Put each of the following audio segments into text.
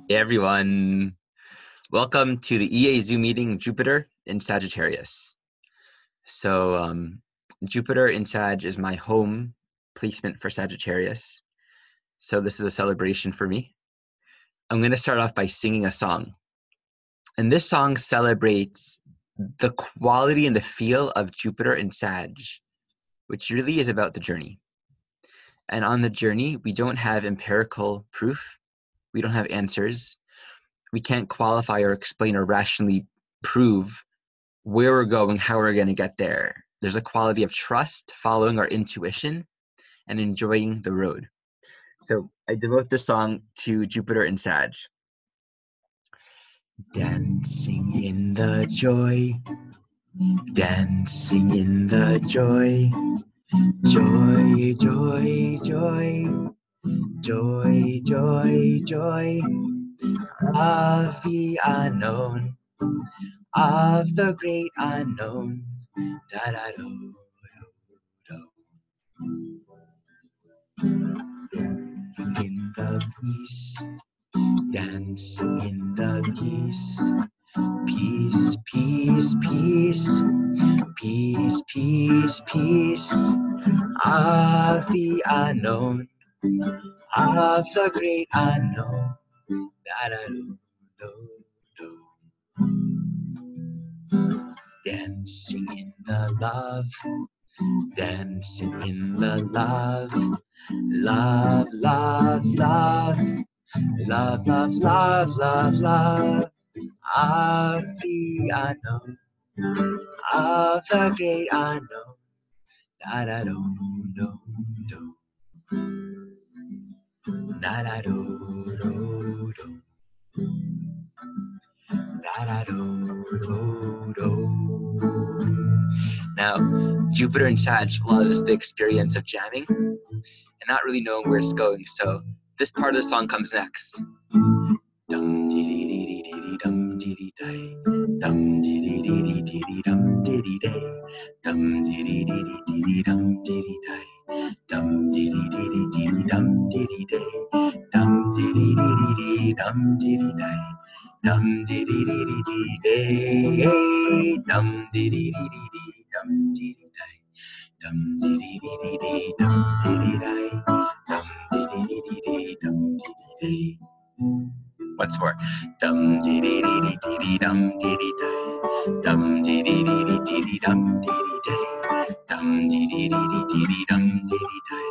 Hey everyone, welcome to the EA Zoom meeting, Jupiter in Sagittarius. So Jupiter in Sag is my home placement for Sagittarius. So this is a celebration for me. I'm going to start off by singing a song. And this song celebrates the quality and the feel of Jupiter in Sag, which really is about the journey. And on the journey, we don't have empirical proof. We don't have answers. We can't qualify or explain or rationally prove where we're going, how we're going to get there. There's a quality of trust, following our intuition, and enjoying the road. So I devote this song to Jupiter and Sag. Dancing in the joy, dancing in the joy, joy, joy, joy, joy, joy, joy, of the unknown, of the great unknown. Da da do do do. Dancing in the peace, dancing in the peace, peace, peace, peace, peace, peace, peace, of the unknown, of the great unknown. Da da do do do. Dancing in the love, dancing in the love, love, love, love, love, love, love, love, love, of the unknown, of the great unknown. Da da do do do, da da do do do, da da do do do. Now, Jupiter in Sag loves the experience of jamming and not really knowing where it's going. So this part of the song comes next. Dum dee dee dee dee dee dum dee dee day, dum dee dee dee dee dee dee dum dee dee day, dum dee dee dee dee dee dee dum dee dee day, dum dee dee dee dee dee dee dum dee dee day, dum dee dee dee dee dee dum dee dee day, dum dee dee dee dee dee day, dum dee dee dee dee dee dum dee dee day, dum dee dee dee dee dee dum dee dee day, dum dee dee dee dee dee dum dee dee day. Once more. Dum dee dee dee dee dee dee dum dee dee day. Dum dee dee dee dee dee dee dum dee dee day. Dum dee dee dee dee dee dee dum dee dee day.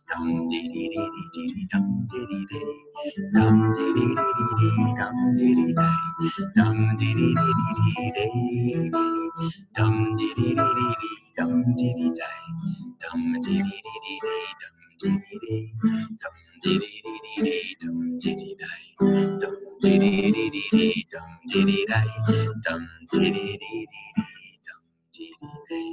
Dum dee dee dee dee dee dee dum dee dee day. Dum dee dee dee dee dee dum dee dee day. Dum dee dee dee dee dee day. Dum dee dee dee dee dee dum dee dee day. Dum dee dee dee dee dee dum dee dee day. Dum dee dee dee dee dee dum dee dee day. Dum dee dee dee dee dee dum dee dee day. Dum dee dee dee dee dee dum dee dee day.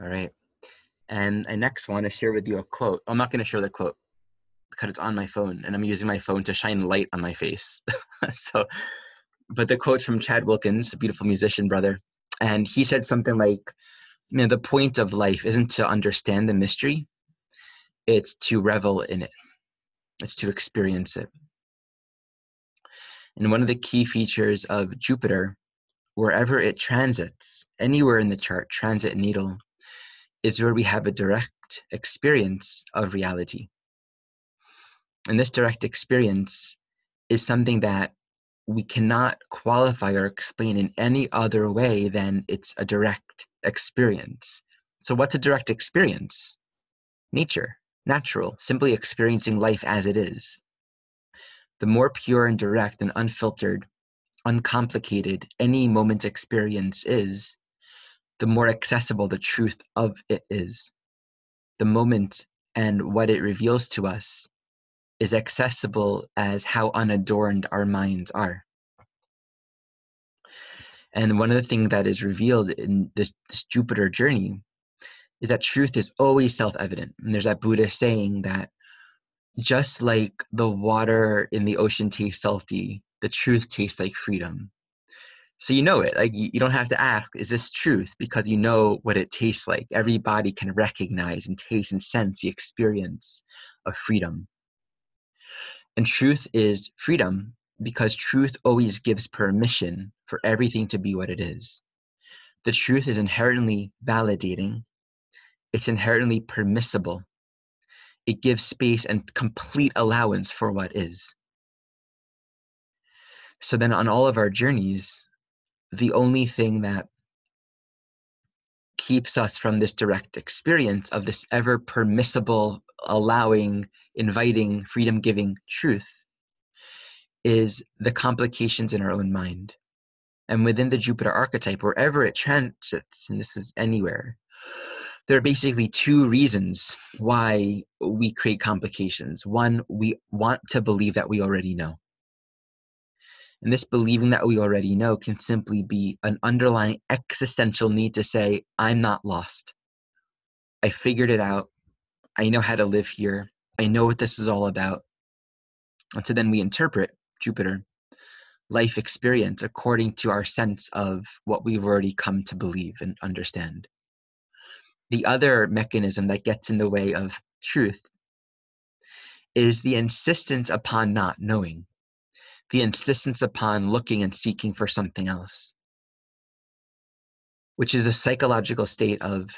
All right. And I next want to share with you a quote. I'm not going to share the quote because it's on my phone and I'm using my phone to shine light on my face. But the quote's from Chad Wilkins, a beautiful musician brother. And he said something like, the point of life isn't to understand the mystery, it's to revel in it. It's to experience it. And one of the key features of Jupiter, wherever it transits, anywhere in the chart, transit needle, is where we have a direct experience of reality. And this direct experience is something that we cannot qualify or explain in any other way than it's a direct experience. So what's a direct experience? Nature, natural, simply experiencing life as it is. The more pure and direct and unfiltered, uncomplicated any moment's experience is, the more accessible the truth of it is. The moment and what it reveals to us is accessible as how unadorned our minds are. And one of the things that is revealed in this Jupiter journey is that truth is always self-evident. And there's that Buddhist saying that just like the water in the ocean tastes salty, the truth tastes like freedom. So you know it. Like you don't have to ask, is this truth? Because you know what it tastes like. Everybody can recognize and taste and sense the experience of freedom. And truth is freedom because truth always gives permission for everything to be what it is. The truth is inherently validating. It's inherently permissible. It gives space and complete allowance for what is. So then on all of our journeys, the only thing that keeps us from this direct experience of this ever permissible, allowing, inviting, freedom-giving truth is the complications in our own mind. And within the Jupiter archetype, wherever it transits, and this is anywhere, there are basically two reasons why we create complications. One, we want to believe that we already know. And this believing that we already know can simply be an underlying existential need to say, I'm not lost. I figured it out. I know how to live here. I know what this is all about. And so then we interpret Jupiter, life experience, according to our sense of what we've already come to believe and understand. The other mechanism that gets in the way of truth is the insistence upon not knowing, the insistence upon looking and seeking for something else, which is a psychological state of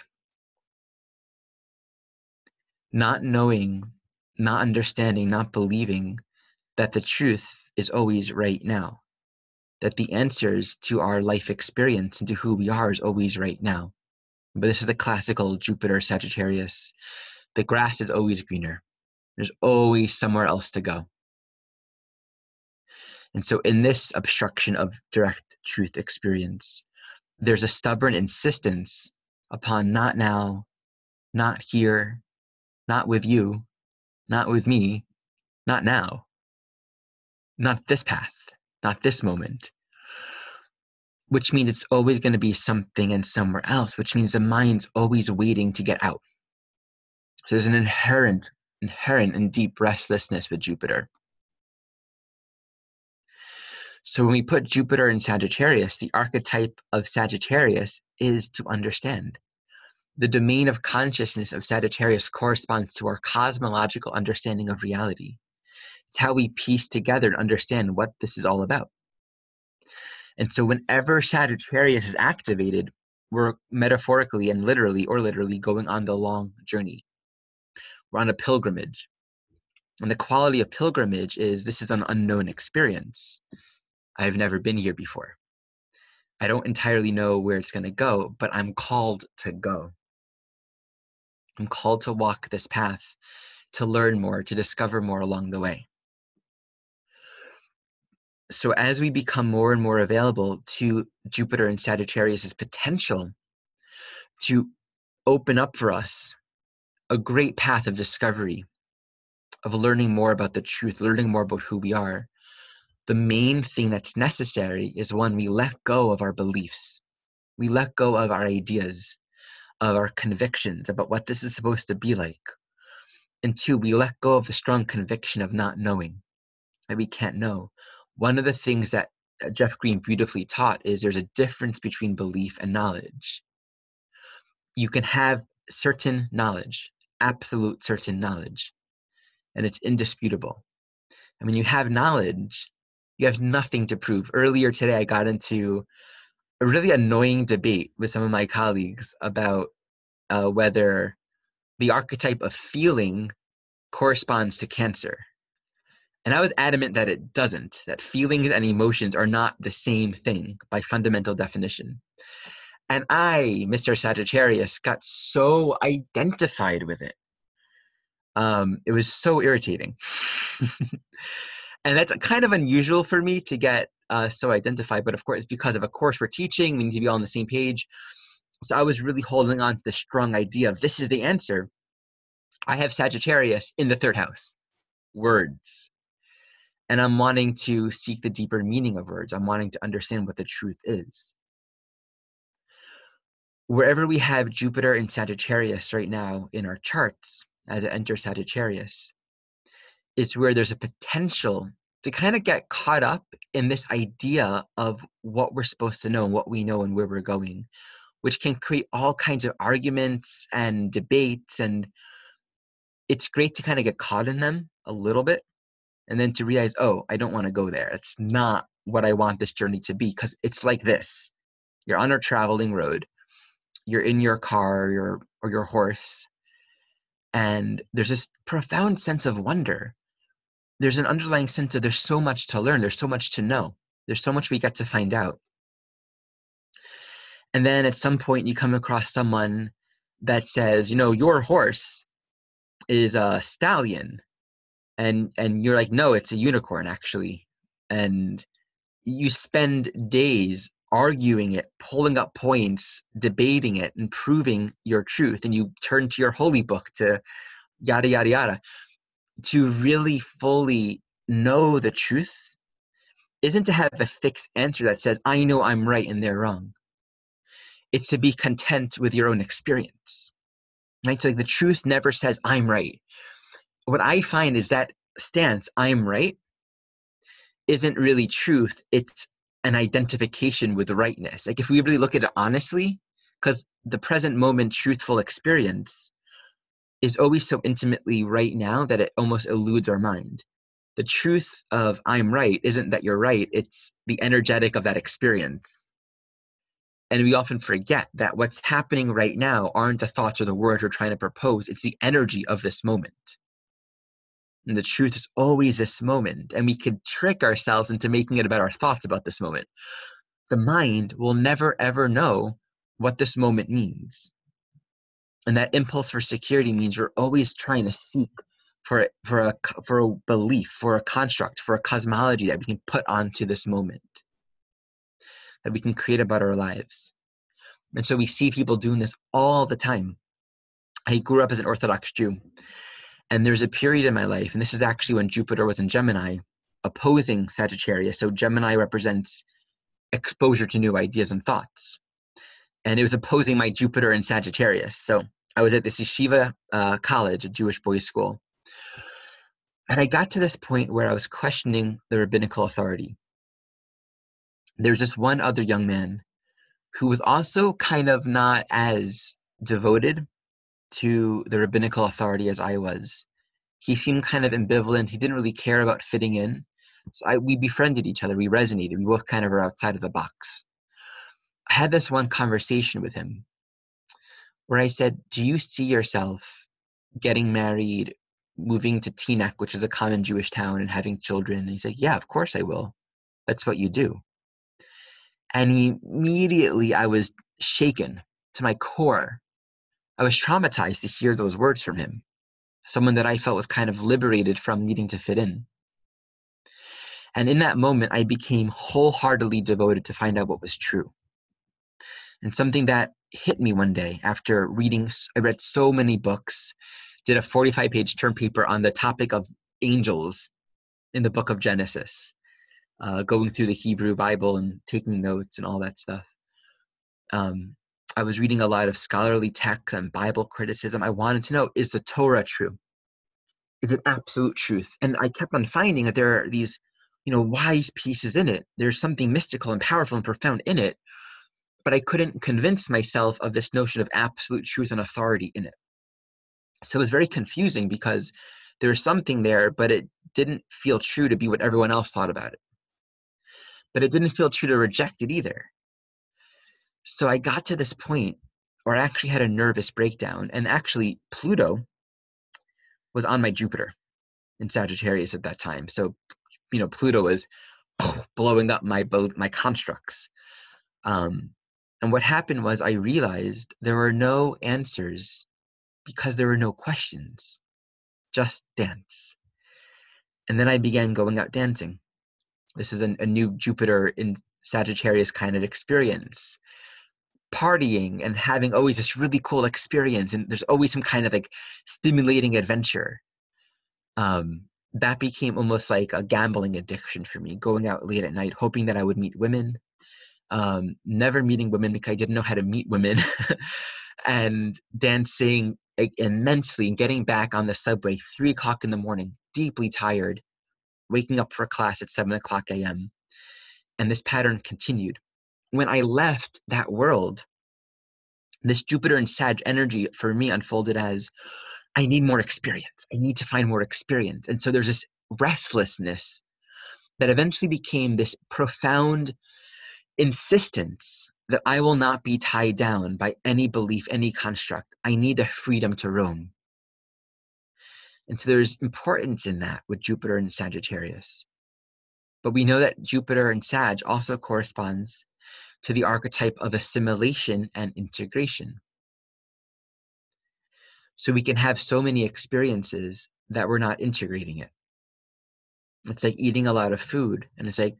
not knowing, not understanding, not believing that the truth is always right now, that the answers to our life experience and to who we are is always right now. But this is a classical Jupiter Sagittarius. The grass is always greener. There's always somewhere else to go. And so in this obstruction of direct truth experience, there's a stubborn insistence upon not now, not here, not with you, not with me, not now, not this path, not this moment, which means it's always going to be something and somewhere else, which means the mind's always waiting to get out. So there's an inherent and deep restlessness with Jupiter. So when we put Jupiter in Sagittarius, the archetype of Sagittarius is to understand. The domain of consciousness of Sagittarius corresponds to our cosmological understanding of reality. It's how we piece together and understand what this is all about. And so whenever Sagittarius is activated, we're metaphorically and literally going on the long journey. We're on a pilgrimage. And the quality of pilgrimage is this is an unknown experience. I've never been here before. I don't entirely know where it's going to go, but I'm called to go. I'm called to walk this path, to learn more, to discover more along the way. So as we become more and more available to Jupiter and Sagittarius's potential to open up for us a great path of discovery, of learning more about the truth, learning more about who we are, the main thing that's necessary is one, we let go of our beliefs. We let go of our ideas, of our convictions about what this is supposed to be like. And two, we let go of the strong conviction of not knowing, that we can't know. One of the things that Jeff Green beautifully taught is there's a difference between belief and knowledge. You can have certain knowledge, absolute certain knowledge, and it's indisputable. And when you have knowledge, you have nothing to prove. Earlier today, I got into a really annoying debate with some of my colleagues about whether the archetype of feeling corresponds to Cancer. And I was adamant that it doesn't, that feelings and emotions are not the same thing by fundamental definition. And I, Mr. Sagittarius, got so identified with it. It was so irritating. And that's kind of unusual for me to get so identified, but of course, because of a course we're teaching, we need to be all on the same page. So I was really holding on to the strong idea of this is the answer. I have Sagittarius in the third house, words. And I'm wanting to seek the deeper meaning of words. I'm wanting to understand what the truth is. Wherever we have Jupiter in Sagittarius right now in our charts, as it enters Sagittarius, is where there's a potential to kind of get caught up in this idea of what we're supposed to know, what we know, and where we're going, which can create all kinds of arguments and debates. And it's great to kind of get caught in them a little bit, and then to realize, oh, I don't want to go there. It's not what I want this journey to be, because it's like this. You're on a traveling road. You're in your car or your horse, and there's this profound sense of wonder. There's an underlying sense of there's so much to learn. There's so much to know. There's so much we get to find out. And then at some point you come across someone that says, your horse is a stallion. And you're like, no, it's a unicorn, actually. And you spend days arguing it, pulling up points, debating it, and proving your truth. And you turn to your holy book to yada, yada, yada. To really fully know the truth isn't to have a fixed answer that says, I know I'm right and they're wrong. It's to be content with your own experience. Right? So like the truth never says, I'm right. What I find is that stance, I'm right, isn't really truth. It's an identification with rightness. Like if we really look at it honestly, because the present moment truthful experience is always so intimately right now that it almost eludes our mind. The truth of I'm right isn't that you're right, it's the energetic of that experience. And we often forget that what's happening right now aren't the thoughts or the words we're trying to propose, it's the energy of this moment. And the truth is always this moment, and we could trick ourselves into making it about our thoughts about this moment. The mind will never ever know what this moment means. And that impulse for security means we're always trying to seek for a belief, for a construct, for a cosmology that we can put onto this moment, that we can create about our lives. And so we see people doing this all the time. I grew up as an Orthodox Jew, and there's a period in my life, and this is actually when Jupiter was in Gemini, opposing Sagittarius. So Gemini represents exposure to new ideas and thoughts. And it was opposing my Jupiter in Sagittarius. So I was at this yeshiva college, a Jewish boys' school. And I got to this point where I was questioning the rabbinical authority. There's this one other young man who was also kind of not as devoted to the rabbinical authority as I was. He seemed kind of ambivalent. He didn't really care about fitting in. So we befriended each other. We resonated. We both kind of were outside of the box. I had this one conversation with him where I said, do you see yourself getting married, moving to Teaneck, which is a common Jewish town, and having children? And he said, yeah, of course I will. That's what you do. And immediately I was shaken to my core. I was traumatized to hear those words from him, someone that I felt was kind of liberated from needing to fit in. And in that moment, I became wholeheartedly devoted to find out what was true. And something that hit me one day after I read so many books, did a 45-page term paper on the topic of angels in the book of Genesis, going through the Hebrew Bible and taking notes and all that stuff. I was reading a lot of scholarly texts and Bible criticism. I wanted to know, is the Torah true? Is it absolute truth? And I kept on finding that there are these, wise pieces in it. There's something mystical and powerful and profound in it. But I couldn't convince myself of this notion of absolute truth and authority in it. So it was very confusing because there was something there, but it didn't feel true to be what everyone else thought about it. But it didn't feel true to reject it either. So I got to this point where I actually had a nervous breakdown. And actually, Pluto was on my Jupiter in Sagittarius at that time. So, Pluto was blowing up my constructs. And what happened was I realized there were no answers because there were no questions, just dance. And then I began going out dancing. This is a new Jupiter in Sagittarius kind of experience. Partying and having always this really cool experience. And there's always some kind of like stimulating adventure. That became almost like a gambling addiction for me, going out late at night, hoping that I would meet women. Never meeting women because I didn't know how to meet women, and dancing immensely and getting back on the subway 3 o'clock in the morning, deeply tired, waking up for class at 7 o'clock a.m. And this pattern continued. When I left that world, this Jupiter and Sag energy for me unfolded as, I need more experience. I need to find more experience. And so there's this restlessness that eventually became this profound insistence that I will not be tied down by any belief, any construct. I need the freedom to roam. And so there's importance in that with Jupiter and Sagittarius. But we know that Jupiter and Sag also corresponds to the archetype of assimilation and integration. So we can have so many experiences that we're not integrating it. It's like eating a lot of food, and it's like,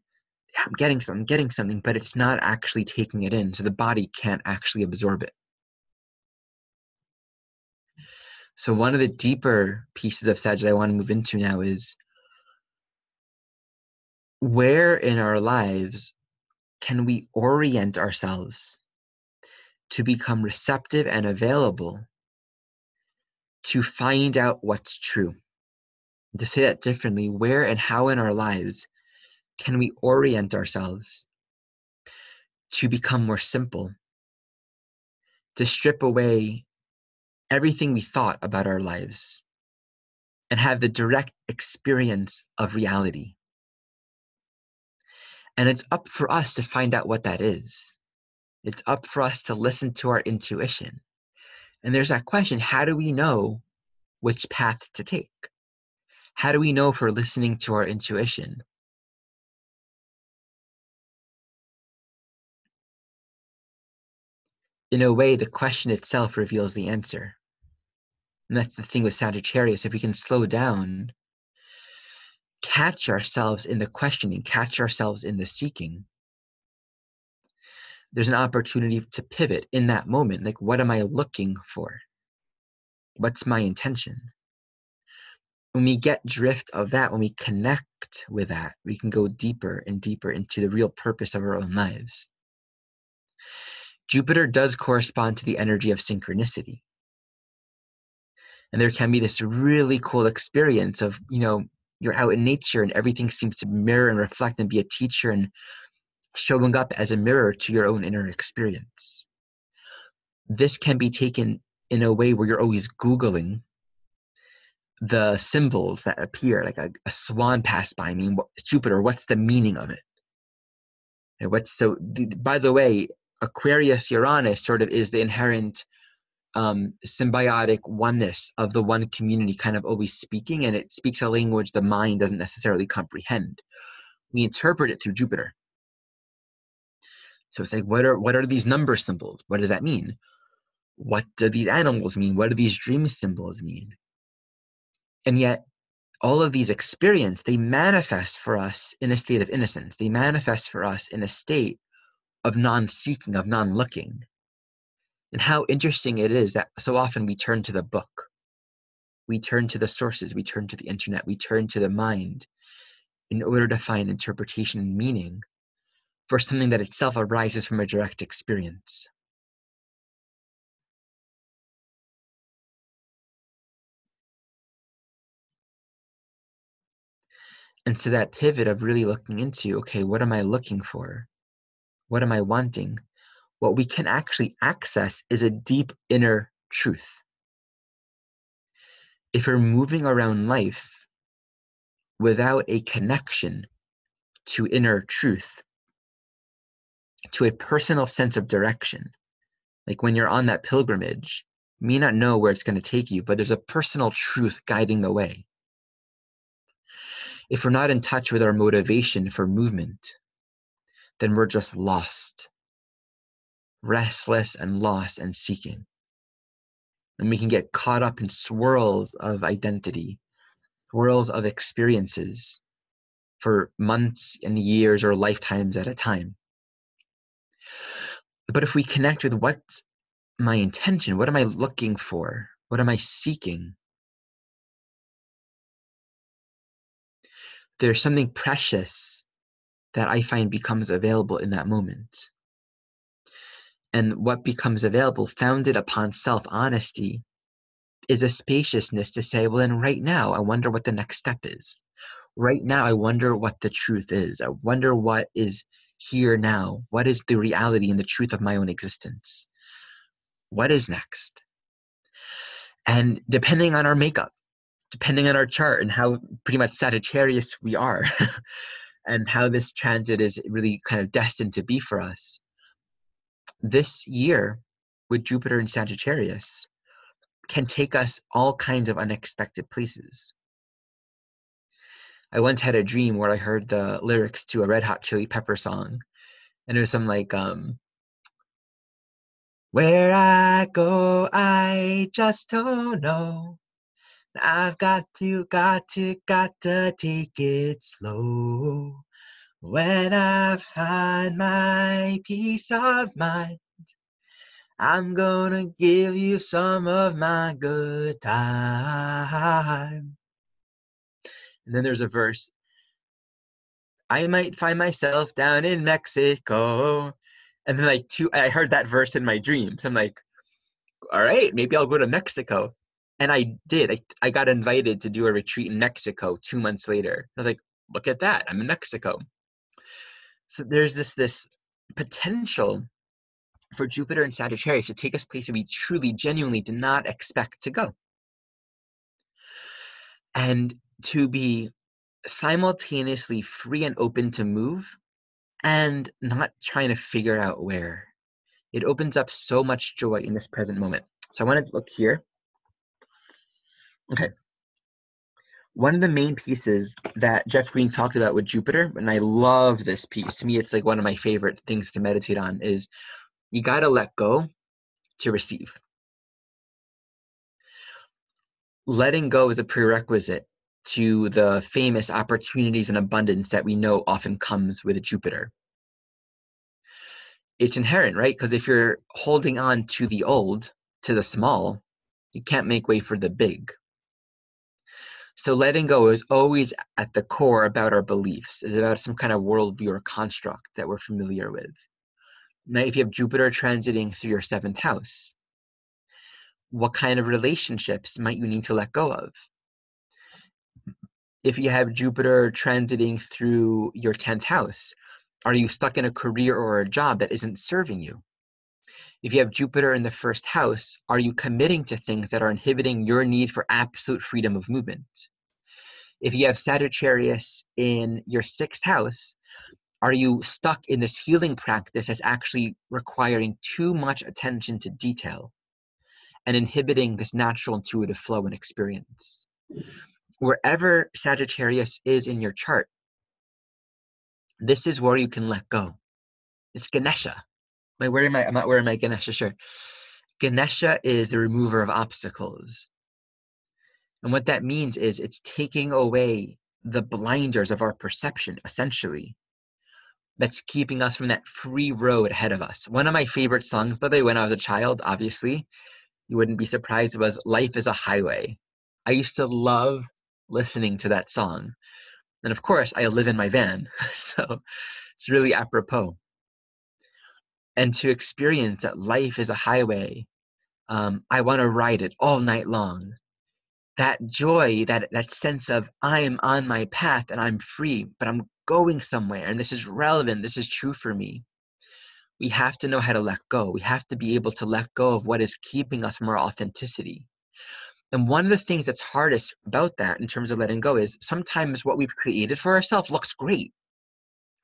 yeah, I'm getting something, but it's not actually taking it in, so the body can't actually absorb it. So one of the deeper pieces of Sag that I want to move into now is, where in our lives can we orient ourselves to become receptive and available to find out what's true? To say that differently, where and how in our lives can we orient ourselves to become more simple, to strip away everything we thought about our lives and have the direct experience of reality? And it's up for us to find out what that is. It's up for us to listen to our intuition. And there's that question, how do we know which path to take? How do we know if we're listening to our intuition? In a way, the question itself reveals the answer. And that's the thing with Sagittarius. If we can slow down, catch ourselves in the questioning, catch ourselves in the seeking, there's an opportunity to pivot in that moment. Like, what am I looking for? What's my intention? When we get drift of that, when we connect with that, we can go deeper and deeper into the real purpose of our own lives. Jupiter does correspond to the energy of synchronicity. And there can be this really cool experience of, you're out in nature and everything seems to mirror and reflect and be a teacher and showing up as a mirror to your own inner experience. This can be taken in a way where you're always Googling the symbols that appear, like a swan passed by me. Jupiter, what's the meaning of it? By the way, Aquarius Uranus sort of is the inherent symbiotic oneness of the one community kind of always speaking, and it speaks a language the mind doesn't necessarily comprehend. We interpret it through Jupiter. So it's like, what are these number symbols? What does that mean? What do these animals mean? What do these dream symbols mean? And yet, all of these experiences, they manifest for us in a state of innocence. They manifest for us in a state of non-seeking, of non-looking. And how interesting it is that so often we turn to the book. We turn to the sources. We turn to the internet. We turn to the mind in order to find interpretation and meaning for something that itself arises from a direct experience. And to that pivot of really looking into, okay, what am I looking for? What am I wanting? What we can actually access is a deep inner truth. If we're moving around life without a connection to inner truth, to a personal sense of direction, like when you're on that pilgrimage, you may not know where it's going to take you, but there's a personal truth guiding the way. If we're not in touch with our motivation for movement, then we're just lost, restless and lost and seeking. And we can get caught up in swirls of identity, swirls of experiences for months and years or lifetimes at a time. But if we connect with what's my intention, what am I looking for? What am I seeking? There's something precious that I find becomes available in that moment. And what becomes available, founded upon self-honesty, is a spaciousness to say, well, then right now, I wonder what the next step is. Right now, I wonder what the truth is. I wonder what is here now. What is the reality and the truth of my own existence? What is next? And depending on our makeup, depending on our chart and how pretty much Sagittarius we are, and how this transit is really kind of destined to be for us, this year with Jupiter in Sagittarius can take us all kinds of unexpected places. I once had a dream where I heard the lyrics to a Red Hot Chili Pepper song, and it was something like, where I go, I just don't know. I've got to take it slow. When I find my peace of mind, I'm gonna give you some of my good time. And then there's a verse, I might find myself down in Mexico. And then I heard that verse in my dreams. I'm like, all right, maybe I'll go to Mexico. And I did. I got invited to do a retreat in Mexico 2 months later. I was like, look at that, I'm in Mexico. So there's this potential for Jupiter and Sagittarius to take us places we truly, genuinely did not expect to go. And to be simultaneously free and open to move and not trying to figure out where. It opens up so much joy in this present moment. So I want to look here. Okay. One of the main pieces that Jeff Green talked about with Jupiter, and I love this piece, to me it's like one of my favorite things to meditate on, is you got to let go to receive. Letting go is a prerequisite to the famous opportunities and abundance that we know often comes with Jupiter. It's inherent, right? Because if you're holding on to the old, to the small, you can't make way for the big. So letting go is always at the core about our beliefs. It's about some kind of worldview or construct that we're familiar with. Now, if you have Jupiter transiting through your 7th house, what kind of relationships might you need to let go of? If you have Jupiter transiting through your 10th house, are you stuck in a career or a job that isn't serving you? If you have Jupiter in the 1st house, are you committing to things that are inhibiting your need for absolute freedom of movement? If you have Sagittarius in your 6th house, are you stuck in this healing practice that's actually requiring too much attention to detail and inhibiting this natural intuitive flow and experience? Wherever Sagittarius is in your chart, this is where you can let go. It's Ganesha. I'm not wearing my Ganesha shirt. Ganesha is the remover of obstacles. And what that means is it's taking away the blinders of our perception, essentially, that's keeping us from that free road ahead of us. One of my favorite songs, by the way, when I was a child, obviously, you wouldn't be surprised, was Life is a Highway. I used to love listening to that song. And of course, I live in my van, so it's really apropos. And to experience that life is a highway, I want to ride it all night long. That joy, that sense of I am on my path and I'm free, but I'm going somewhere and this is relevant, this is true for me. We have to know how to let go. We have to be able to let go of what is keeping us from our authenticity. And one of the things that's hardest about that in terms of letting go is sometimes what we've created for ourselves looks great,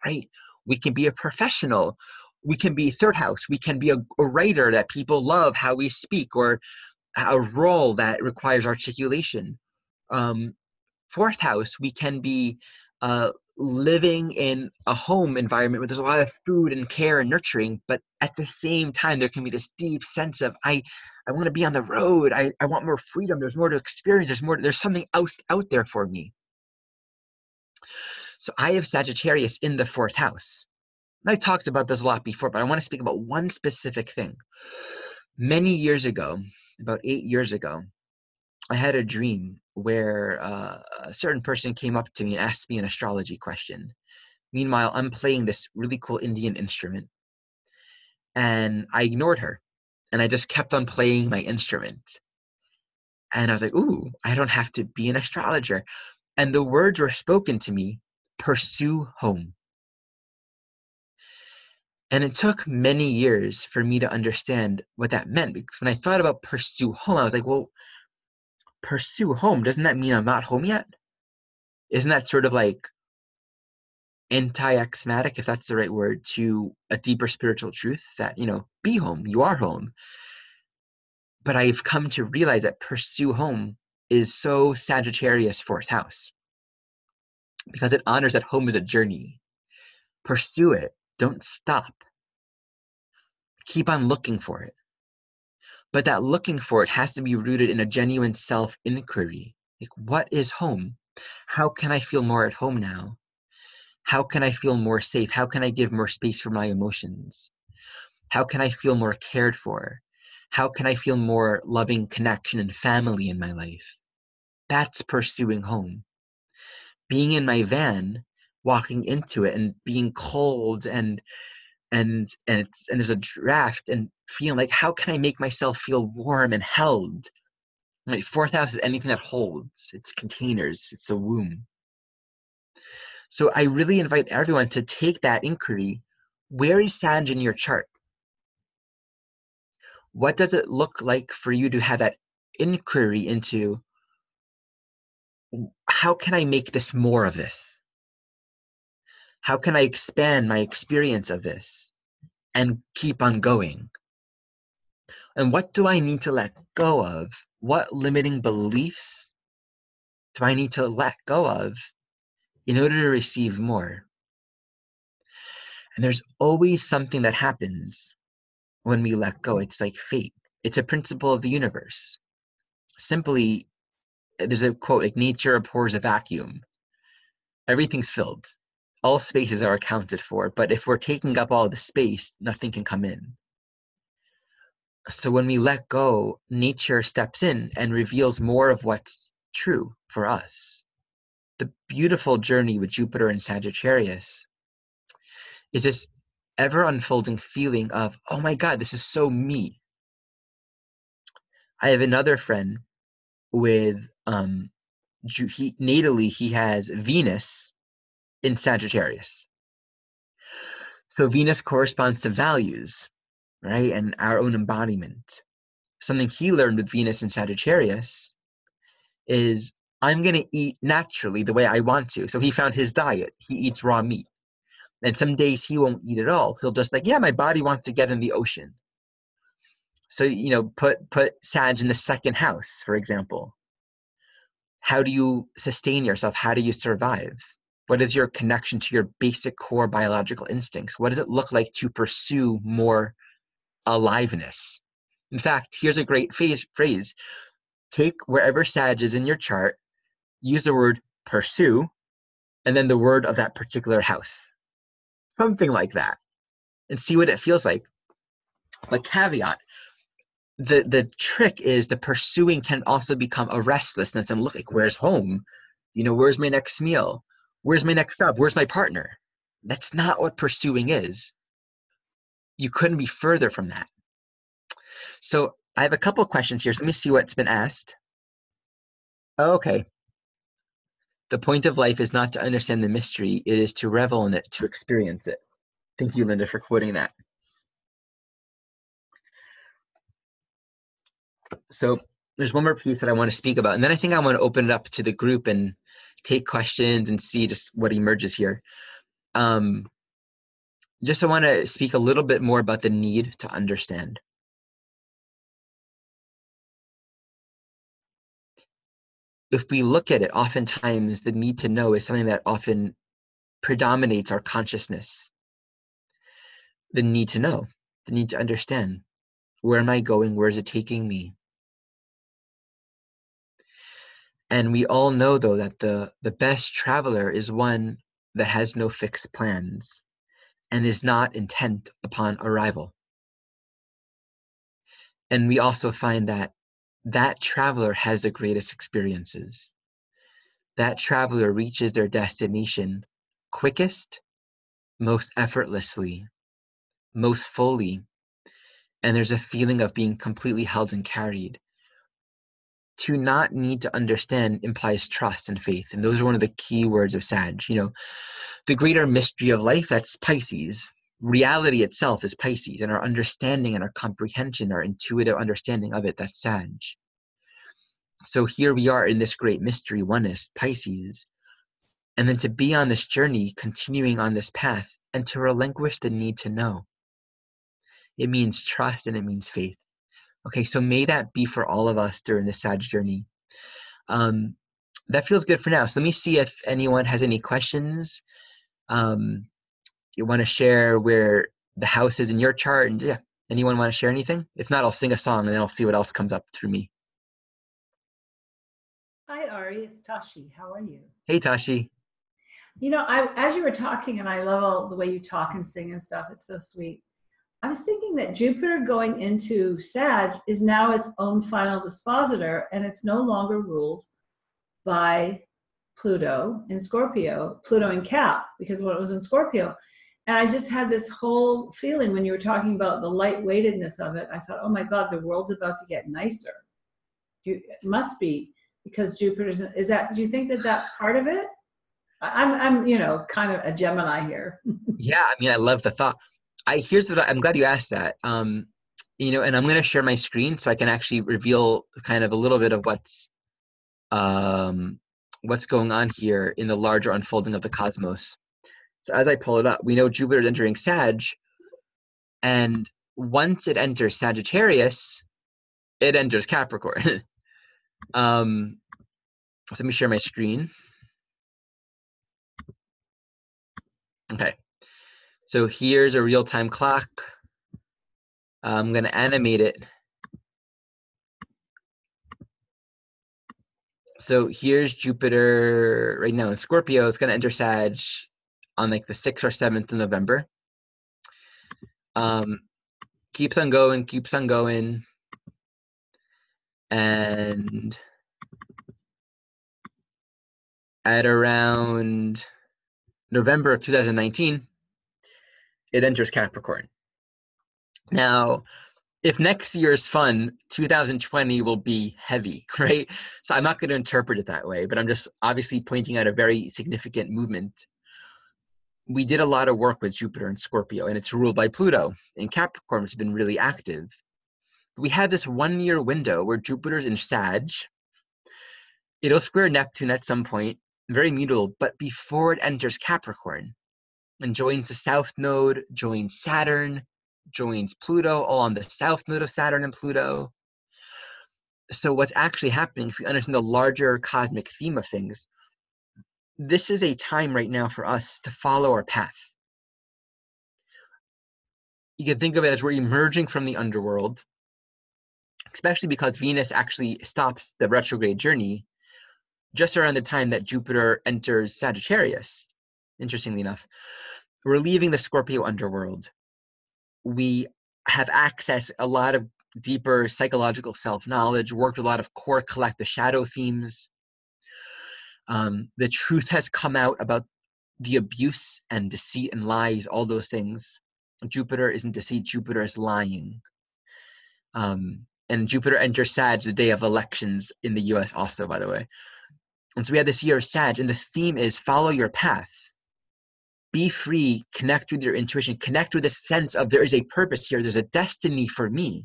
right? We can be a professional. We can be 3rd house. We can be a writer that people love how we speak, or a role that requires articulation. 4th house, we can be living in a home environment where there's a lot of food and care and nurturing, but at the same time, there can be this deep sense of, I want to be on the road. I want more freedom. There's more to experience. There's something else out there for me. So I have Sagittarius in the 4th house. And I talked about this a lot before, but I want to speak about one specific thing. Many years ago, about 8 years ago, I had a dream where a certain person came up to me and asked me an astrology question. Meanwhile, I'm playing this really cool Indian instrument, and I ignored her, and I just kept on playing my instrument. And I was like, ooh, I don't have to be an astrologer. And the words were spoken to me, pursue home. And it took many years for me to understand what that meant, because when I thought about pursue home, I was like, well, pursue home, doesn't that mean I'm not home yet? Isn't that sort of like anti-axiomatic, if that's the right word, to a deeper spiritual truth that, be home, you are home. But I've come to realize that pursue home is so Sagittarius fourth house, because it honors that home is a journey. Pursue it. Don't stop. Keep on looking for it. But that looking for it has to be rooted in a genuine self-inquiry. Like, what is home? How can I feel more at home now? How can I feel more safe? How can I give more space for my emotions? How can I feel more cared for? How can I feel more loving connection and family in my life? That's pursuing home. Being in my van, walking into it and being cold and there's a draft and feeling like, how can I make myself feel warm and held? Right? Fourth house is anything that holds. It's containers. It's a womb. So I really invite everyone to take that inquiry. Where is Sag in your chart? What does it look like for you to have that inquiry into, how can I make this more of this? How can I expand my experience of this and keep on going? And what do I need to let go of? What limiting beliefs do I need to let go of in order to receive more? And there's always something that happens when we let go. It's like fate. It's a principle of the universe. Simply, there's a quote, like, nature abhors a vacuum. Everything's filled. All spaces are accounted for, but if we're taking up all the space, nothing can come in. So when we let go, nature steps in and reveals more of what's true for us. The beautiful journey with Jupiter and Sagittarius is this ever unfolding feeling of, oh my God, this is so me. I have another friend with, natally, he has Venus in Sagittarius. So Venus corresponds to values, right? And our own embodiment. Something he learned with Venus in Sagittarius is, I'm going to eat naturally the way I want to. So he found his diet. He eats raw meat. And some days he won't eat at all. He'll just like, yeah, my body wants to get in the ocean. So, put Sag in the second house, for example. How do you sustain yourself? How do you survive? What is your connection to your basic core biological instincts? What does it look like to pursue more aliveness? In fact, here's a great phrase. Take wherever Sag is in your chart, use the word pursue, and then the word of that particular house. Something like that. And see what it feels like. But caveat, the trick is the pursuing can also become a restlessness and look like, where's home? Where's my next meal? Where's my next job? Where's my partner? That's not what pursuing is. You couldn't be further from that. So I have a couple of questions here. So let me see what's been asked. Okay. The point of life is not to understand the mystery. It is to revel in it, to experience it. Thank you, Linda, for quoting that. So there's one more piece that I want to speak about. And then I think I want to open it up to the group and take questions and see just what emerges here. Just I want to speak a little bit more about the need to understand. If we look at it, oftentimes the need to know is something that often predominates our consciousness. The need to know, the need to understand. Where am I going? Where is it taking me? And we all know, though, that the best traveler is one that has no fixed plans and is not intent upon arrival. And we also find that that traveler has the greatest experiences. That traveler reaches their destination quickest, most effortlessly, most fully, and there's a feeling of being completely held and carried. to not need to understand implies trust and faith. And those are one of the key words of Sag. The greater mystery of life, that's Pisces. Reality itself is Pisces, and our understanding and our comprehension, our intuitive understanding of it, that's Sag. So here we are in this great mystery, oneness, Pisces. And then to be on this journey, continuing on this path, and to relinquish the need to know. It means trust and it means faith. Okay, so may that be for all of us during this Sag journey. That feels good for now. So let me see if anyone has any questions. You want to share where the house is in your chart? And yeah, anyone want to share anything? If not, I'll sing a song and then I'll see what else comes up through me. Hi, Ari. It's Tashi. How are you? Hey, Tashi. As you were talking, and I love all the way you talk and sing and stuff. It's so sweet. I was thinking that Jupiter going into Sag is now its own final dispositor, and it's no longer ruled by Pluto in Scorpio, Pluto in Cap, because when it was in Scorpio. And I just had this whole feeling when you were talking about the lightweightedness of it. I thought, oh my God, the world's about to get nicer. It must be, because Jupiter's, do you think that that's part of it? I'm kind of a Gemini here. Yeah, I mean, I love the thought. I'm glad you asked that. And I'm going to share my screen so I can actually reveal kind of a little bit of what's going on here in the larger unfolding of the cosmos. So as I pull it up, we know Jupiter is entering Sag, and once it enters Sagittarius, it enters Capricorn. Let me share my screen. Okay, so here's a real-time clock. I'm going to animate it. So here's Jupiter right now in Scorpio. It's going to enter Sag on like the 6th or 7th of November. Keeps on going. And at around November of 2019, it enters Capricorn. Now, if next year is fun, 2020 will be heavy, right? So I'm not going to interpret it that way, but I'm just obviously pointing out a very significant movement. We did a lot of work with Jupiter and Scorpio, and it's ruled by Pluto in Capricorn, which has been really active. We had this 1 year window where Jupiter's in Sag. It'll square Neptune at some point, very mutable, but before it enters Capricorn and joins the south node, joins Saturn, joins Pluto, all on the south node of Saturn and Pluto. So what's actually happening, if we understand the larger cosmic theme of things, this is a time right now for us to follow our path. You can think of it as we're emerging from the underworld, especially because Venus actually stops the retrograde journey just around the time that Jupiter enters Sagittarius, interestingly enough. We're leaving the Scorpio underworld. We have access a lot of deeper psychological self-knowledge, worked with a lot of core collective shadow themes. The truth has come out about the abuse and deceit and lies, all those things. Jupiter isn't deceit, Jupiter is lying. And Jupiter enters Sag the day of elections in the US also, by the way. And so we had this year of Sag, and the theme is follow your path. Be free, connect with your intuition, connect with a sense of there is a purpose here, there's a destiny for me.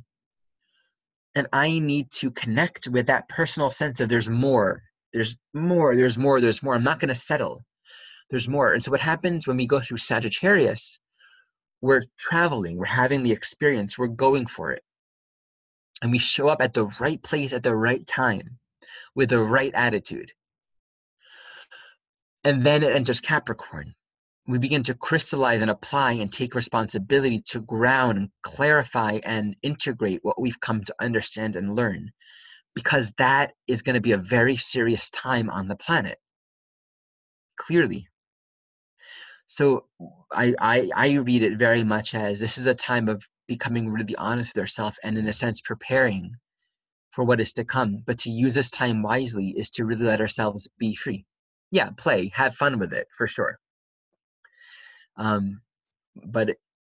And I need to connect with that personal sense of there's more. I'm not going to settle. There's more. And so what happens when we go through Sagittarius, we're traveling, we're having the experience, we're going for it. And we show up at the right place at the right time with the right attitude. And then it enters Capricorn. We begin to crystallize and apply and take responsibility to ground and clarify and integrate what we've come to understand and learn, because that is going to be a very serious time on the planet, clearly. So I read it very much as this is a time of becoming really honest with ourselves and, in a sense, preparing for what is to come. But to use this time wisely is to really let ourselves be free. Yeah, play, have fun with it, for sure. But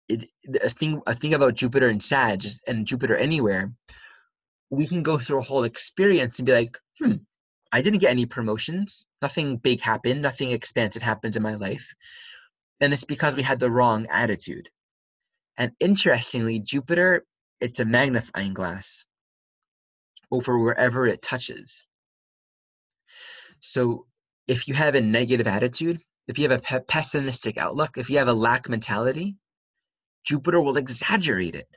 a thing about Jupiter and Sag and Jupiter anywhere, we can go through a whole experience and be like, I didn't get any promotions. Nothing big happened. Nothing expansive happened in my life. And it's because we had the wrong attitude. And interestingly, Jupiter, it's a magnifying glass over wherever it touches. So if you have a negative attitude, if you have a pessimistic outlook, if you have a lack mentality, Jupiter will exaggerate it.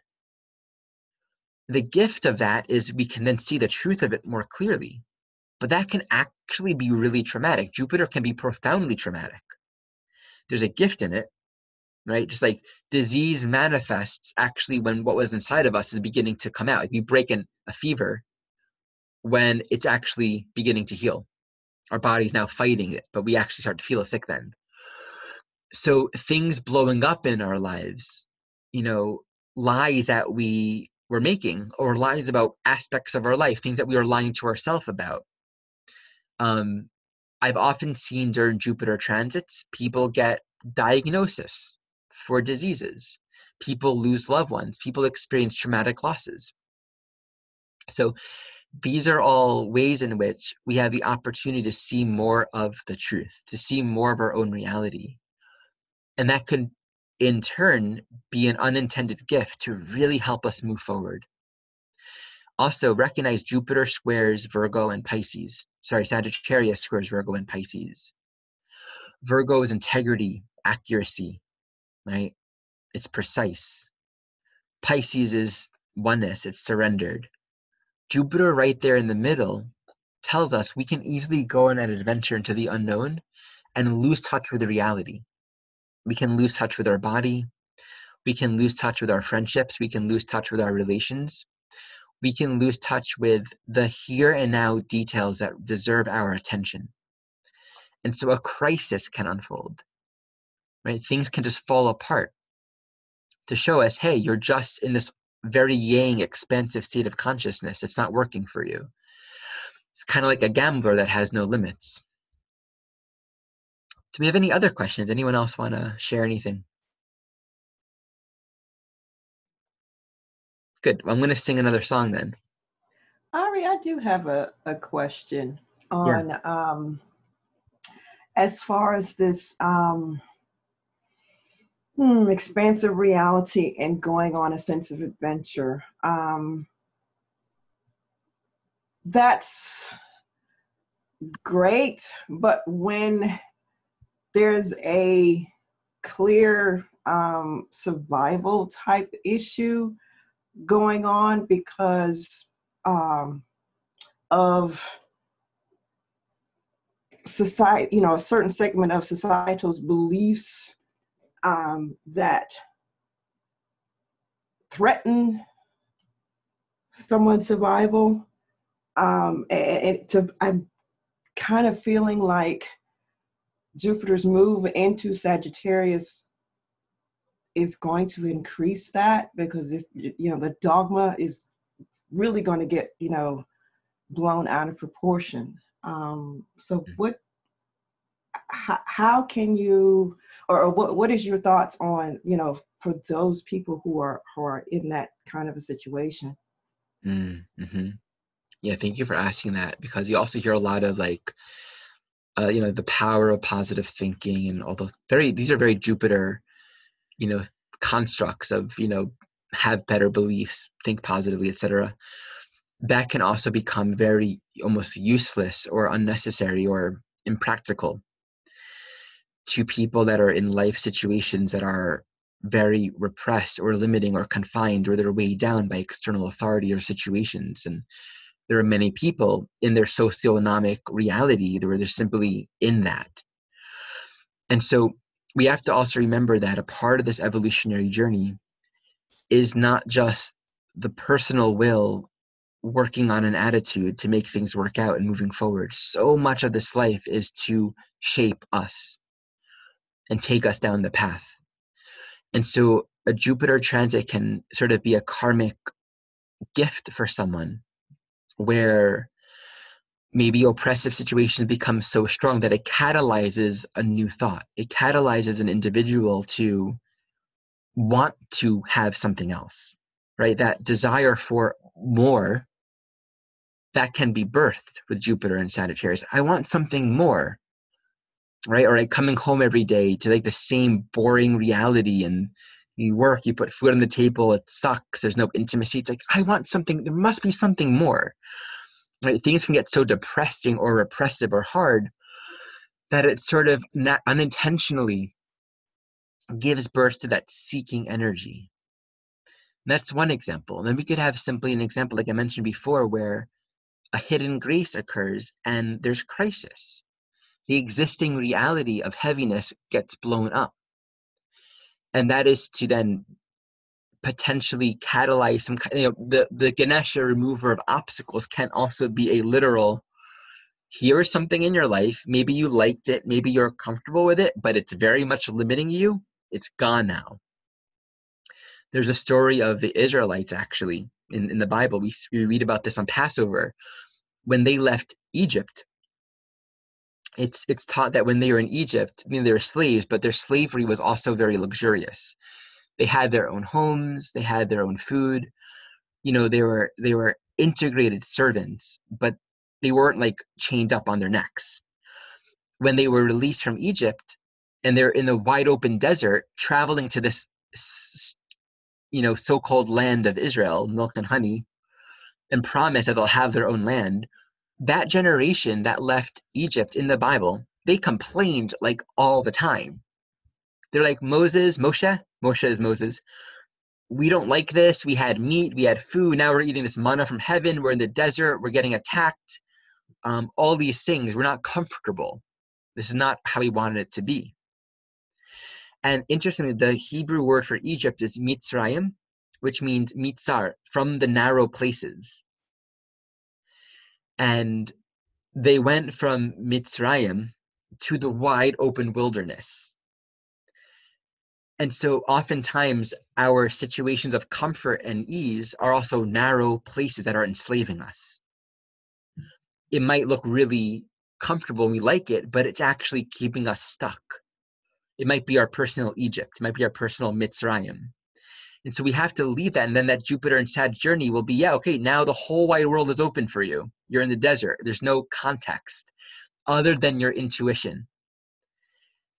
The gift of that is we can then see the truth of it more clearly. But that can actually be really traumatic. Jupiter can be profoundly traumatic. There's a gift in it, right? Just like disease manifests actually when what was inside of us is beginning to come out. Like we break a fever when it's actually beginning to heal. Our body's now fighting it, but we actually start to feel sick then. So things blowing up in our lives, lies that we were making, or lies about aspects of our life, things that we were lying to ourselves about. I've often seen during Jupiter transits, people get diagnosis for diseases. People lose loved ones. People experience traumatic losses. So these are all ways in which we have the opportunity to see more of the truth, to see more of our own reality. And that could, in turn, be an unintended gift to really help us move forward. Also, recognize Jupiter squares Virgo and Pisces. Sagittarius squares Virgo and Pisces. Virgo is integrity, accuracy, right? It's precise. Pisces is oneness, it's surrendered. Jupiter right there in the middle tells us we can easily go on an adventure into the unknown and lose touch with the reality. We can lose touch with our body. We can lose touch with our friendships. We can lose touch with our relations. We can lose touch with the here and now details that deserve our attention. And so a crisis can unfold, right? Things can just fall apart to show us, hey, you're just in this very yang, expansive state of consciousness. It's not working for you. It's kind of like a gambler that has no limits. Do we have any other questions? Anyone else want to share anything? Good. Well, I'm going to sing another song then. Ari, I do have a question on as far as this expansive reality and going on a sense of adventure. That's great, but when there's a clear survival type issue going on because of society, a certain segment of societal's beliefs that threaten someone's survival. I'm kind of feeling like Jupiter's move into Sagittarius is going to increase that, because the dogma is really going to get blown out of proportion. So how can you, or what is your thoughts on for those people who are in that kind of a situation? Mm-hmm. Yeah, thank you for asking that, because you also hear a lot of the power of positive thinking and all those these are very Jupiter constructs of have better beliefs, think positively, etc. That can also become very almost useless or unnecessary or impractical to people that are in life situations that are very repressed or limiting or confined, or they're weighed down by external authority or situations. And there are many people in their socioeconomic reality where they're simply in that. And so we have to also remember that a part of this evolutionary journey is not just the personal will working on an attitude to make things work out and moving forward. So much of this life is to shape us and take us down the path. And so a Jupiter transit can sort of be a karmic gift for someone, where maybe oppressive situations become so strong that it catalyzes a new thought. It catalyzes an individual to want to have something else, right? That desire for more that can be birthed with Jupiter and Sagittarius. I want something more, right? Or like coming home every day to like the same boring reality, and you work, you put food on the table, it sucks, there's no intimacy. It's like, I want something, there must be something more, right? Things can get so depressing or repressive or hard that it sort of unintentionally gives birth to that seeking energy. And that's one example. And then we could have simply an example, like I mentioned before, where a hidden grace occurs and there's crisis. The existing reality of heaviness gets blown up. And that is to then potentially catalyze some kind, the Ganesha remover of obstacles can also be a literal, here is something in your life, maybe you liked it, maybe you're comfortable with it, but it's very much limiting you. It's gone now. There's a story of the Israelites, actually, in the Bible. We read about this on Passover. When they left Egypt, it's taught that when they were in Egypt, I mean, they were slaves, but their slavery was also very luxurious. They had their own homes, they had their own food. They were integrated servants, but they weren't like chained up on their necks. When they were released from Egypt and they're in the wide open desert, traveling to this so-called land of Israel, milk and honey, and promise that they'll have their own land, that generation that left Egypt in the Bible, they complained like all the time. They're like, Moshe is Moses. We don't like this. We had meat, we had food. Now we're eating this manna from heaven. We're in the desert. We're getting attacked. All these things. We're not comfortable. This is not how we wanted it to be. And interestingly, the Hebrew word for Egypt is Mitzrayim, which means mitzar, from the narrow places. And they went from Mitzrayim to the wide open wilderness. And so oftentimes our situations of comfort and ease are also narrow places that are enslaving us. It might look really comfortable, we like it, but it's actually keeping us stuck. It might be our personal Egypt. It might be our personal Mitzrayim. And so we have to leave that. And then that Jupiter and Sag journey will be, okay, now the whole wide world is open for you. You're in the desert. There's no context other than your intuition.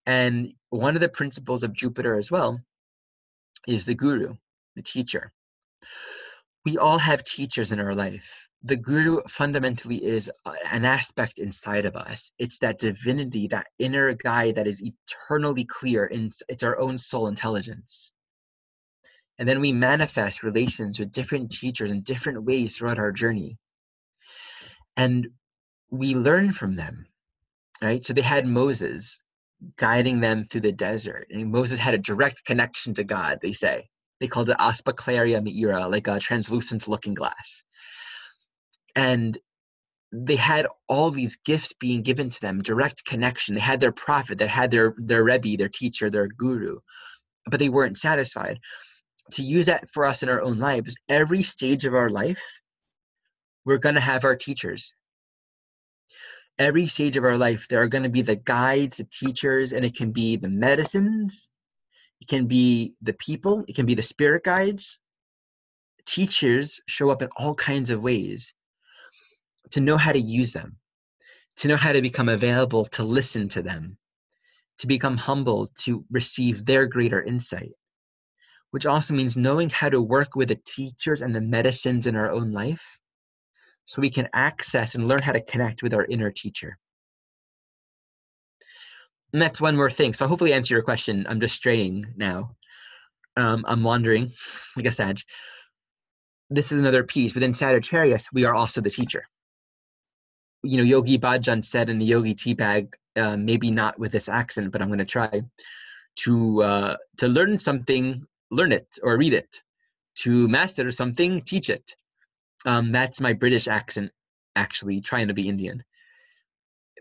And one of the principles of Jupiter as well is the guru, the teacher. We all have teachers in our life. The guru fundamentally is an aspect inside of us. It's that divinity, that inner guide that is eternally clear. It's our own soul intelligence. And then we manifest relations with different teachers in different ways throughout our journey. And we learn from them, right? So they had Moses guiding them through the desert. And Moses had a direct connection to God, they say. They called it aspaclaria meira, like a translucent looking glass. And they had all these gifts being given to them, direct connection. They had their prophet, they had their Rebbe, their teacher, their guru, but they weren't satisfied. To use that for us in our own lives, every stage of our life, we're going to have our teachers. Every stage of our life, there are going to be the guides, the teachers, and it can be the medicines, it can be the people, it can be the spirit guides. Teachers show up in all kinds of ways. To know how to use them, to know how to become available to listen to them, to become humble, to receive their greater insight, which also means knowing how to work with the teachers and the medicines in our own life so we can access and learn how to connect with our inner teacher. And that's one more thing. So hopefully I answer your question. I'm just straying now. I'm wandering like a Sag. This is another piece. Within Sagittarius, we are also the teacher. Yogi Bhajan said in the Yogi Teabag, maybe not with this accent, but I'm going to try, to learn something, learn it or read it. To master something, teach it. That's my British accent, actually, trying to be Indian.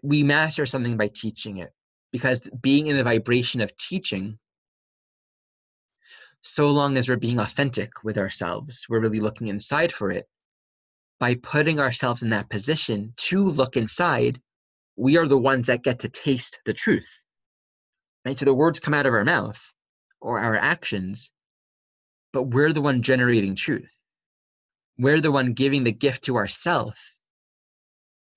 We master something by teaching it, because being in the vibration of teaching, so long as we're being authentic with ourselves, we're really looking inside for it. By putting ourselves in that position to look inside, we are the ones that get to taste the truth. Right? So the words come out of our mouth or our actions, but we're the one generating truth. We're the one giving the gift to ourselves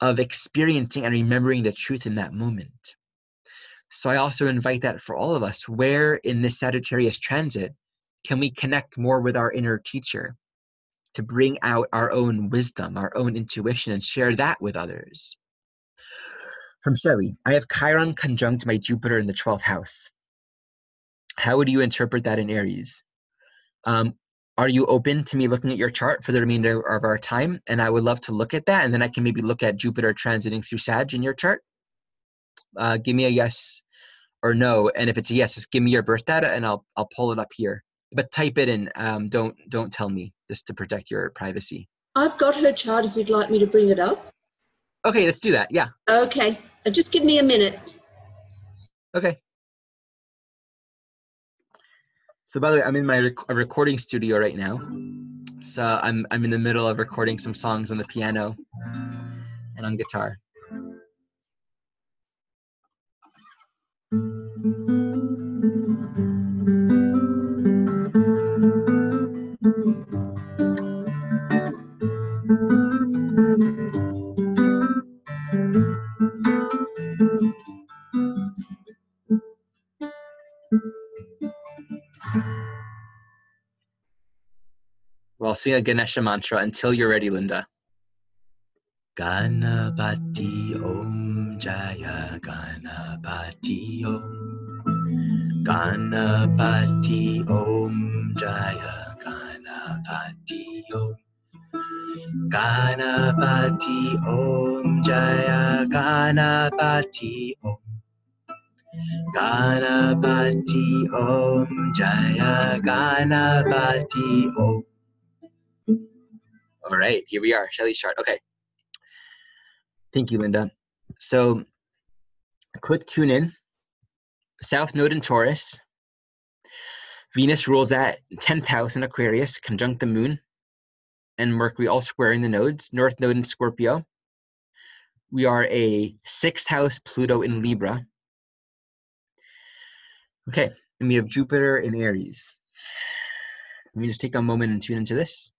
of experiencing and remembering the truth in that moment. So I also invite that for all of us. Where in this Sagittarius transit can we connect more with our inner teacher to bring out our own wisdom, our own intuition, and share that with others? From Shelley, I have Chiron conjunct my Jupiter in the 12th house. How would you interpret that in Aries? Are you open to me looking at your chart for the remainder of our time? And I would love to look at that, and then I can maybe look at Jupiter transiting through Sag in your chart. Give me a yes or no, and if it's a yes, just give me your birth data, and I'll pull it up here. But type it in. Don't tell me, just to protect your privacy. I've got her chart if you'd like me to bring it up. Okay, let's do that. Yeah. Okay, just give me a minute. Okay. So by the way, I'm in my recording studio right now. So I'm in the middle of recording some songs on the piano and on guitar. Well, I'll sing a Ganesha mantra until you're ready, Linda. Ganapati Om Jaya Ganapati Om. Ganapati Om Jaya Ganapati Om. Ganapati Om Jaya Ganapati Om. Ganapati Om Jaya Ganapati Om. All right, here we are, Shelley's chart. Okay. Thank you, Linda. So, a quick tune in. South Node in Taurus. Venus rules at 10th house in Aquarius, conjunct the moon, and Mercury all squaring the nodes. North Node in Scorpio. We are a 6th house Pluto in Libra. Okay, and we have Jupiter in Aries. Let me just take a moment and tune into this.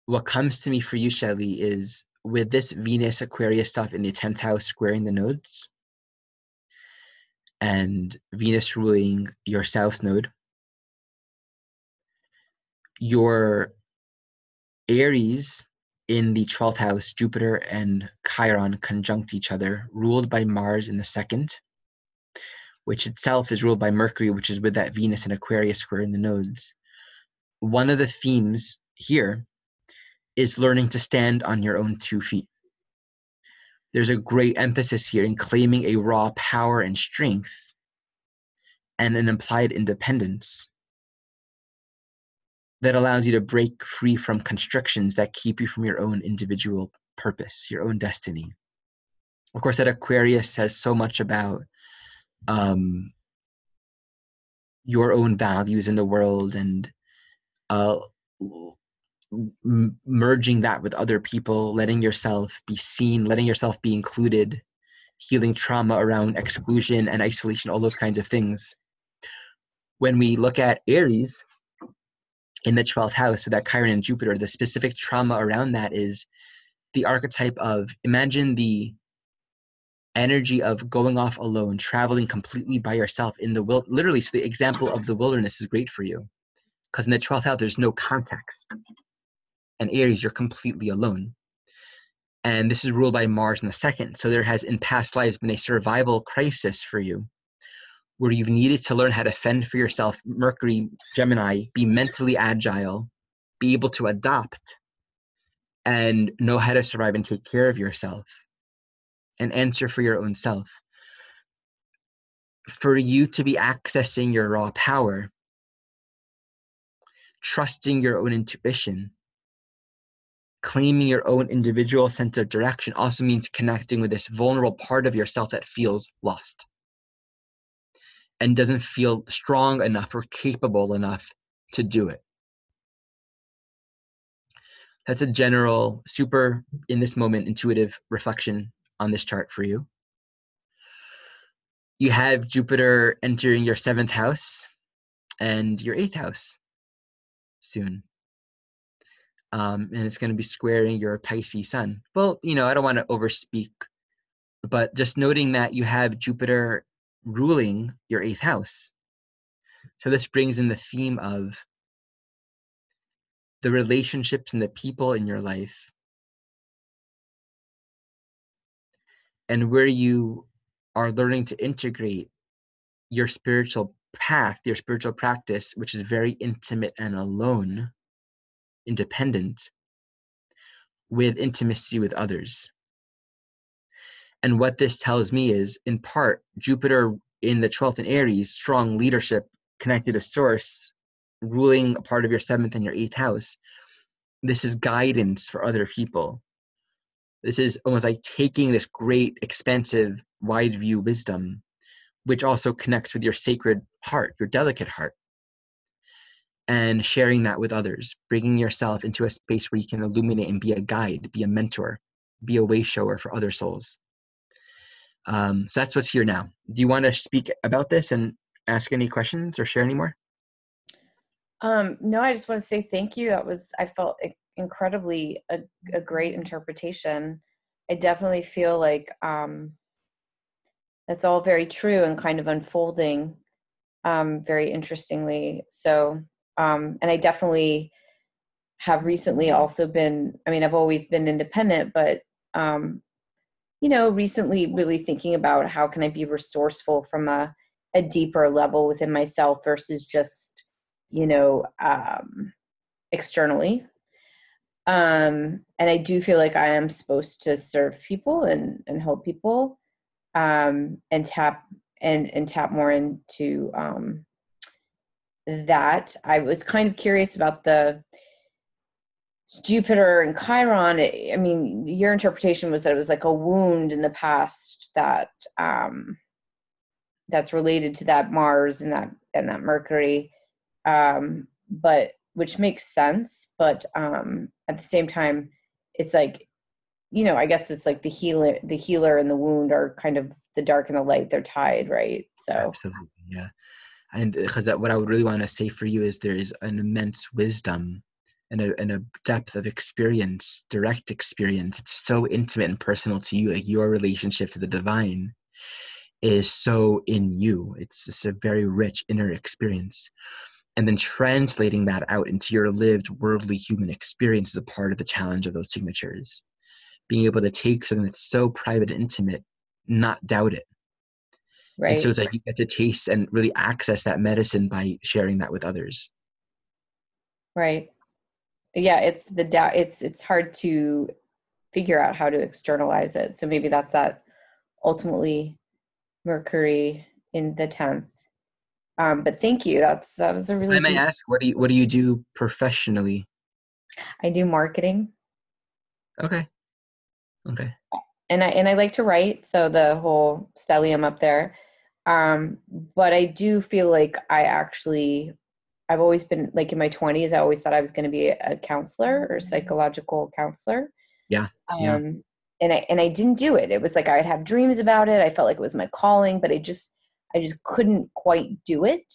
What comes to me for you, Shelley, is with this Venus Aquarius stuff in the 10th house squaring the nodes, and Venus ruling your South Node, your Aries in the 12th house, Jupiter and Chiron conjunct each other, ruled by Mars in the 2nd, which itself is ruled by Mercury, which is with that Venus and Aquarius squaring the nodes. One of the themes here is learning to stand on your own 2 feet. There's a great emphasis here in claiming a raw power and strength and an implied independence that allows you to break free from constrictions that keep you from your own individual purpose, your own destiny. Of course, that Aquarius says so much about your own values in the world and merging that with other people, letting yourself be seen, letting yourself be included, healing trauma around exclusion and isolation, all those kinds of things. When we look at Aries in the 12th house with that Chiron and Jupiter, the specific trauma around that is the archetype of, imagine the energy of going off alone, traveling completely by yourself in the literally, so the example of the wilderness is great for you, because in the 12th house there's no context, and Aries, you're completely alone. And this is ruled by Mars in the 2nd, so there has in past lives been a survival crisis for you where you've needed to learn how to fend for yourself. Mercury, Gemini, be mentally agile, be able to adopt, and know how to survive and take care of yourself and answer for your own self. For you to be accessing your raw power, trusting your own intuition, claiming your own individual sense of direction also means connecting with this vulnerable part of yourself that feels lost and doesn't feel strong enough or capable enough to do it. That's a general, super, in this moment, intuitive reflection on this chart for you. You have Jupiter entering your 7th house and your 8th house soon. And it's going to be squaring your Pisces sun. Well, I don't want to overspeak, but just noting that you have Jupiter ruling your 8th house. So this brings in the theme of the relationships and the people in your life, and where you are learning to integrate your spiritual path, your spiritual practice, which is very intimate and alone, independent, with intimacy with others. And what this tells me is, in part, Jupiter in the 12th in Aries, strong leadership, connected to source, ruling a part of your 7th and your 8th house. This is guidance for other people. This is almost like taking this great, expansive, wide view wisdom, which also connects with your sacred heart, your delicate heart, and sharing that with others, bringing yourself into a space where you can illuminate and be a guide, be a mentor, be a way shower for other souls. So that's what's here now. Do you want to speak about this and ask any questions or share any more? No, I just want to say thank you. I felt incredibly a great interpretation. I definitely feel like that's all very true and kind of unfolding very interestingly. So, and I definitely have recently also been, I've always been independent, but, recently really thinking about how can I be resourceful from a deeper level within myself versus just, externally. And I do feel like I am supposed to serve people and help people, and tap more into that. I was kind of curious about the Jupiter and Chiron. Your interpretation was that it was like a wound in the past that that's related to that Mars and that Mercury, but which makes sense. But at the same time, it's like, I guess it's like the healer and the wound are kind of the dark and the light. They're tied, right? So absolutely, yeah. And because what I would really want to say for you is there is an immense wisdom and a depth of experience, direct experience. It's so intimate and personal to you. Like your relationship to the divine is so in you. It's just a very rich inner experience. And then translating that out into your lived worldly human experience is a part of the challenge of those signatures. Being able to take something that's so private and intimate, not doubt it. Right. And so it's like you get to taste and really access that medicine by sharing that with others. Right. Yeah, it's the doubt. It's hard to figure out how to externalize it. So maybe that's that ultimately Mercury in the 10th. But thank you. That was a really. I may ask, what do you do professionally? I do marketing. Okay. And I like to write, so the whole stellium up there. But I do feel like I've always been, like, in my 20s, I always thought I was going to be a counselor or psychological counselor. Yeah. And I didn't do it. It was like I'd have dreams about it. I felt like it was my calling, but I just couldn't quite do it.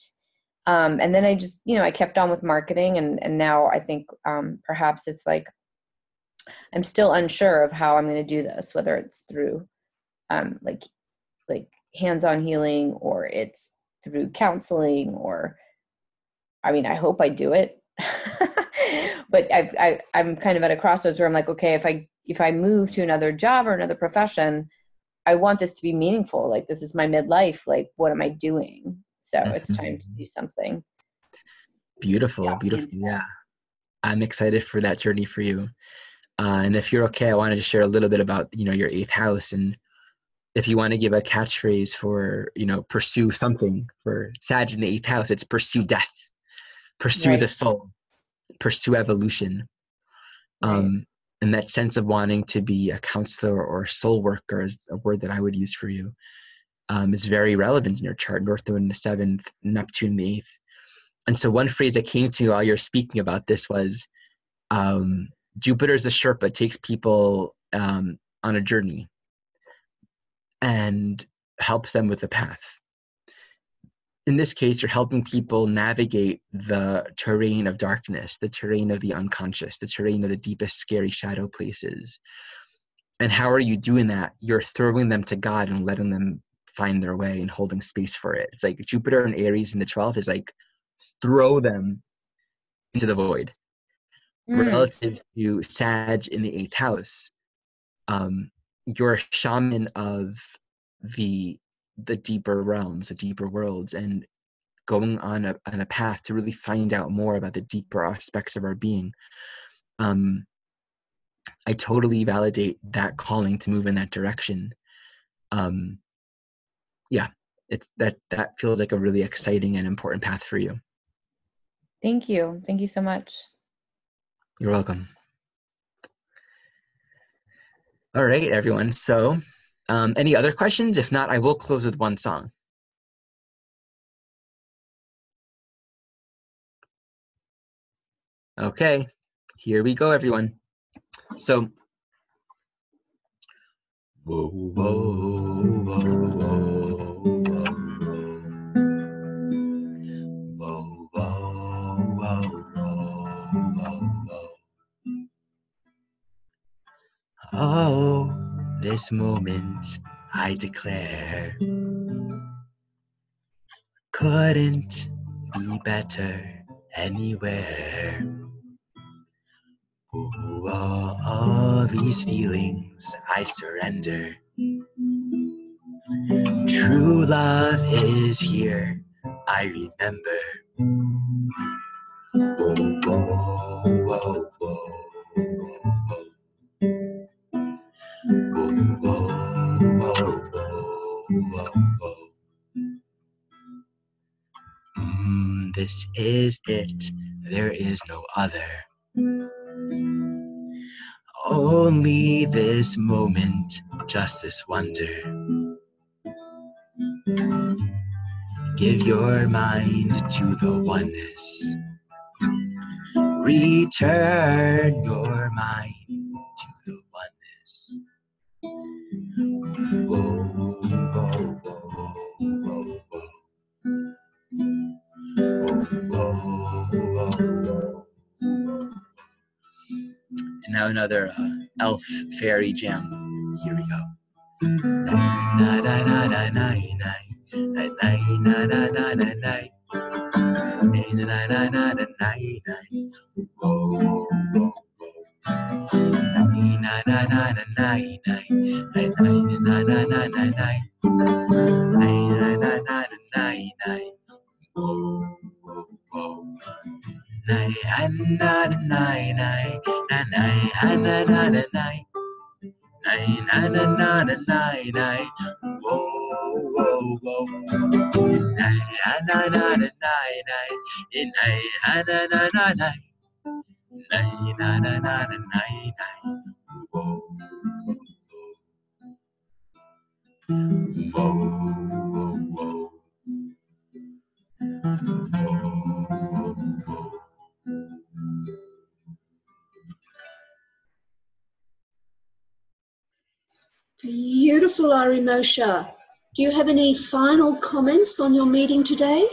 And then I just, I kept on with marketing, and now I think perhaps it's like I'm still unsure of how I'm going to do this, whether it's through like hands-on healing or it's through counseling, or I hope I do it. But I'm kind of at a crossroads where I'm like, okay, if I move to another job or another profession, I want this to be meaningful. Like, this is my midlife. Like, what am I doing? So it's time to do something. Beautiful. Yeah. I'm excited for that journey for you. And if you're okay, I wanted to share a little bit about, your 8th house. And if you want to give a catchphrase for, pursue something for Sag in the 8th house, it's pursue death, pursue the soul, pursue evolution. Right. And that sense of wanting to be a counselor or soul worker is a word that I would use for you. Is very relevant in your chart. North Node in the 7th, Neptune in the 8th. And so one phrase that came to me while you're speaking about this was, Jupiter is a Sherpa, takes people on a journey. and helps them with the path. In this case, you're helping people navigate the terrain of darkness, the terrain of the unconscious, the terrain of the deepest, scary shadow places. And how are you doing that? You're throwing them to God and letting them find their way and holding space for it. It's like Jupiter and Aries in the 12th is like, throw them into the void. Relative to Sag in the 8th house, you're a shaman of the deeper realms, the deeper worlds, and going on a path to really find out more about the deeper aspects of our being. I totally validate that calling to move in that direction. Yeah, it's that feels like a really exciting and important path for you. Thank you. Thank you so much. You're welcome. All right, everyone. So, any other questions? If not, I will close with one song. Okay, here we go, everyone. So, whoa, whoa, whoa, whoa, whoa, whoa, whoa, whoa, whoa. Oh, this moment, I declare, couldn't be better anywhere. Ooh, all these feelings I surrender. True love is here, I remember. Whoa, whoa, whoa, whoa, whoa. Whoa, whoa, whoa, whoa. This is it, there is no other. Only this moment, just this wonder. Give your mind to the oneness. Return your mind to the oneness. Whoa, whoa, whoa, whoa, whoa. Whoa, whoa, whoa. And now another elf fairy jam. Here we go. Na na na na na na na na na na na na na. Na na na na na. Whoa, whoa, whoa. Na na na na na na. Na na na na na na. Na na na na na. Whoa, whoa, whoa. Na na na na na. Na na na na na. Nine, nine, nine, nine, nine, nine. Whoa, whoa, whoa. Nine, nine, nine, nine, nine, nine. Nine, nine, nine, nine, nine. Nine, nine, nine, nine, nine, nine. Whoa, whoa, whoa, whoa. Whoa, whoa. Beautiful, Ari Moshe. Do you have any final comments on your meeting today?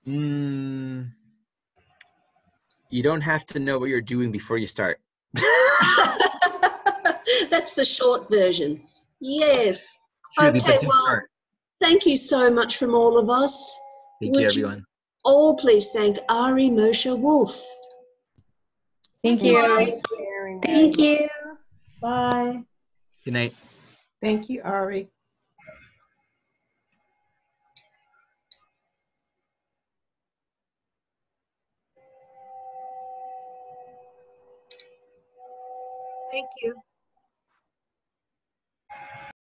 You don't have to know what you're doing before you start. That's the short version. Yes. Truly, Okay, but do well, start. thank you so much from all of us. Thank you, Would everyone. all please thank Ari Moshe Wolfe. Thank you. Thank you. Bye. Good night. Thank you, Ari. Thank you.